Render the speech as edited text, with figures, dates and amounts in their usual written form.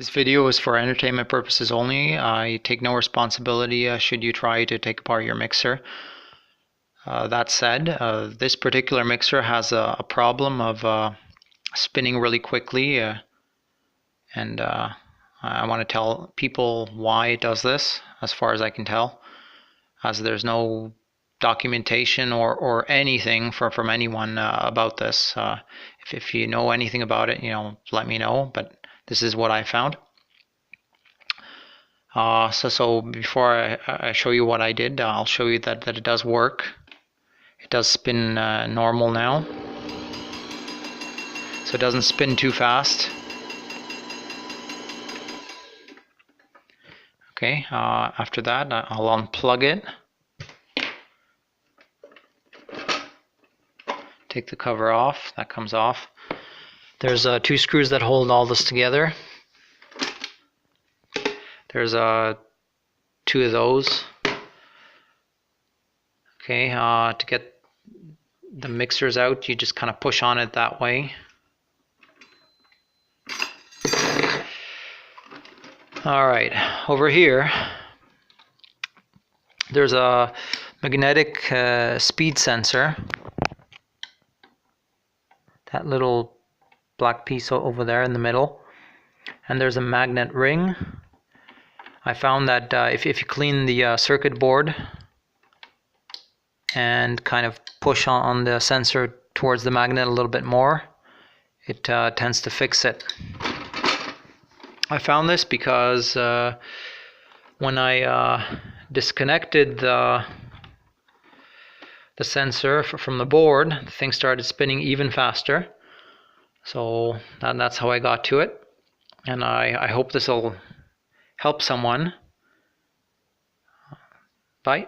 This video is for entertainment purposes only. I take no responsibility should you try to take apart your mixer. That said, this particular mixer has a problem of spinning really quickly, and I want to tell people why it does this, as far as I can tell, as there's no documentation or anything from anyone about this. If you know anything about it, let me know, but this is what I found. So before I show you what I did, I'll show you that it does work. It does spin normal now, so it doesn't spin too fast. Okay, after that I'll unplug it, take the cover off. That comes off. There's two screws that hold all this together. There's two of those. Okay, to get the mixers out, you just kind of push on it that way. Alright, over here there's a magnetic speed sensor. That little black piece over there in the middle. And there's a magnet ring. I found that if you clean the circuit board and kind of push on the sensor towards the magnet a little bit more, it tends to fix it. I found this because when I disconnected the sensor from the board, the thing started spinning even faster. So that's how I got to it, and I hope this will help someone. Bye.